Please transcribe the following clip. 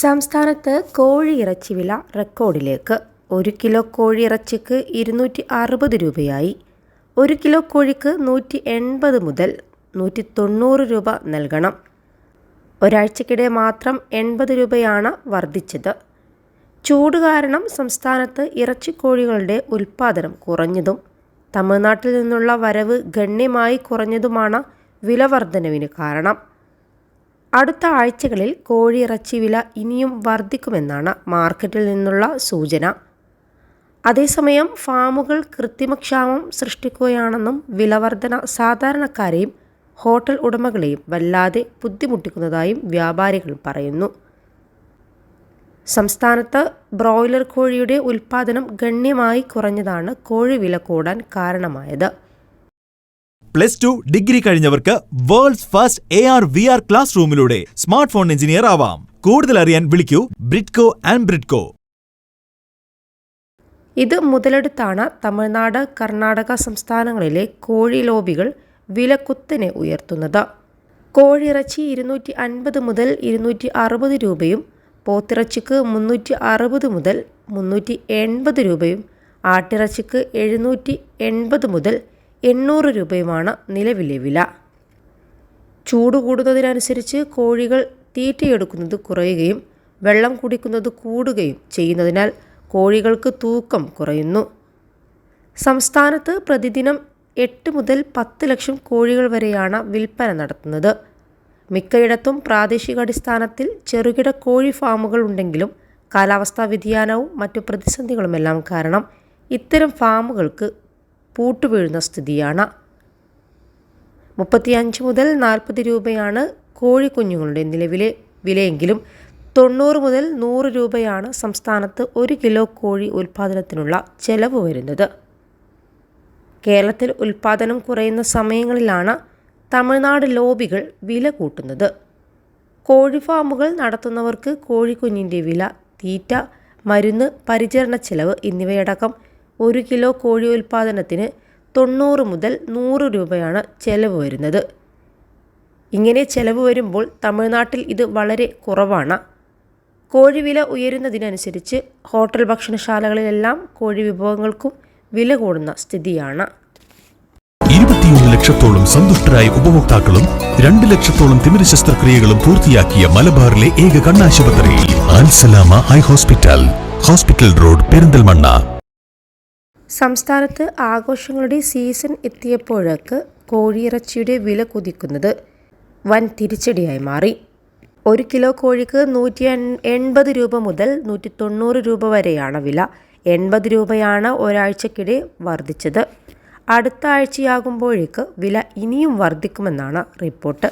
സംസ്ഥാനത്ത് കോഴിയിറച്ചി വില റെക്കോർഡിലേക്ക്. 1 കിലോ കോഴിയിറച്ചിക്ക് 260 രൂപയായി. 1 കിലോ കോഴിക്ക് 180 മുതൽ 190 രൂപ നൽകണം. ഒരാഴ്ചക്കിടെ മാത്രം 80 രൂപയാണ് വർദ്ധിച്ചത്. ചൂട് കാരണം സംസ്ഥാനത്ത് ഇറച്ചിക്കോഴികളുടെ ഉൽപ്പാദനം കുറഞ്ഞതും തമിഴ്നാട്ടിൽ നിന്നുള്ള വരവ് ഗണ്യമായി കുറഞ്ഞതുമാണ് വില വർധനവിന് കാരണം. അടുത്ത ആഴ്ചകളിൽ കോഴിയിറച്ചി വില ഇനിയും വർദ്ധിക്കുമെന്നാണ് മാർക്കറ്റിൽ നിന്നുള്ള സൂചന. അതേസമയം ഫാമുകൾ കൃത്രിമക്ഷാമം സൃഷ്ടിക്കുകയാണെന്നും വിലവർധന സാധാരണക്കാരെയും ഹോട്ടൽ ഉടമകളെയും വല്ലാതെ ബുദ്ധിമുട്ടിക്കുന്നതായും വ്യാപാരികൾ പറയുന്നു. സംസ്ഥാനത്ത് ബ്രോയിലർ കോഴിയുടെ ഉൽപ്പാദനം ഗണ്യമായി കുറഞ്ഞതാണ് കോഴി വില കൂടാൻ കാരണമായത്. +2 ഡിഗ്രി കഴിഞ്ഞവർക്ക് വേൾഡ്സ് ഫസ്റ്റ് AR/VR ക്ലാസ് റൂമിലൂടെ സ്മാർട്ട് ഫോൺ എഞ്ചിനീയർ ആവാം. കൂടുതൽ അറിയാൻ വിളിക്കൂ ബ്രിഡ്കോ ആൻഡ് ബ്രിഡ്കോ. ഇത് മുതലെടുത്താണ് തമിഴ്നാട്, കർണാടക സംസ്ഥാനങ്ങളിലെ കോഴി ലോബികൾ വില കുത്തനെ ഉയർത്തുന്നത്. കോഴിയിറച്ചി 250 മുതൽ 260 രൂപയും പോത്തിറച്ചിക്ക് 360 മുതൽ 380 രൂപയും ആട്ടിറച്ചിക്ക് 780 മുതൽ 800 രൂപയുമാണ് നിലവിലെ വില. ചൂട് കൂടുന്നതിനനുസരിച്ച് കോഴികൾ തീറ്റയെടുക്കുന്നത് കുറയുകയും വെള്ളം കുടിക്കുന്നത് കൂടുകയും ചെയ്യുന്നതിനാൽ കോഴികൾക്ക് തൂക്കം കുറയുന്നു. സംസ്ഥാനത്ത് പ്രതിദിനം 8 മുതൽ 10 ലക്ഷം കോഴികൾ വരെയാണ് വിൽപ്പന നടത്തുന്നത്. മിക്കയിടത്തും പ്രാദേശികാടിസ്ഥാനത്തിൽ ചെറുകിട കോഴി ഫാമുകൾ ഉണ്ടെങ്കിലും കാലാവസ്ഥാ വ്യതിയാനവും മറ്റു പ്രതിസന്ധികളുമെല്ലാം കാരണം ഇത്തരം ഫാമുകൾക്ക് പൂട്ടുവീഴുന്ന സ്ഥിതിയാണ്. 35 മുതൽ 40 രൂപയാണ് കോഴിക്കുഞ്ഞുങ്ങളുടെ നിലവിലെ വിലയെങ്കിലും 90 മുതൽ 100 രൂപയാണ് സംസ്ഥാനത്ത് 1 കിലോ കോഴി ഉൽപ്പാദനത്തിനുള്ള ചെലവ് വരുന്നത്. കേരളത്തിൽ ഉൽപ്പാദനം കുറയുന്ന സമയങ്ങളിലാണ് തമിഴ്നാട് ലോബികൾ വില കൂട്ടുന്നത്. കോഴി ഫാമുകൾ നടത്തുന്നവർക്ക് കോഴിക്കുഞ്ഞിൻ്റെ വില, തീറ്റ, മരുന്ന്, പരിചരണ ചെലവ് എന്നിവയടക്കം 1 കിലോ കോഴി ഉൽപ്പാദനത്തിന് 90 മുതൽ 100 രൂപയാണ് ചെലവ് വരുന്നത്. ഇങ്ങനെ ചെലവ് വരുമ്പോൾ തമിഴ്നാട്ടിൽ ഇത് വളരെ കുറവാണ്. കോഴി വില ഉയരുന്നതിനനുസരിച്ച് ഹോട്ടൽ ഭക്ഷണശാലകളിലെല്ലാം കോഴി വിഭവങ്ങൾക്കും വില കൂടുന്ന സ്ഥിതിയാണ്. 21 ലക്ഷത്തോളം സന്തുഷ്ടരായ ഉപഭോക്താക്കളും 2 ലക്ഷത്തോളം തിമിര ശസ്ത്രക്രിയകളും പൂർത്തിയാക്കിയ മലബാറിലെ ഏക കണ്ണാശുപത്രി Al Salama high hospital, hospital road, Perinthalmanna. സംസ്ഥാനത്ത് ആഘോഷങ്ങളുടെ സീസൺ എത്തിയപ്പോഴേക്ക് കോഴിയിറച്ചിയുടെ വില കുതിക്കുന്നത് വൻ തിരിച്ചടിയായി മാറി. 1 കിലോ കോഴിക്ക് 180 രൂപ മുതൽ 190 രൂപ വരെയാണ് വില. 80 രൂപയാണ് ഒരാഴ്ചക്കിടെ വർദ്ധിച്ചത്. അടുത്ത ആഴ്ചയാകുമ്പോഴേക്ക് വില ഇനിയും വർദ്ധിക്കുമെന്നാണ് റിപ്പോർട്ട്.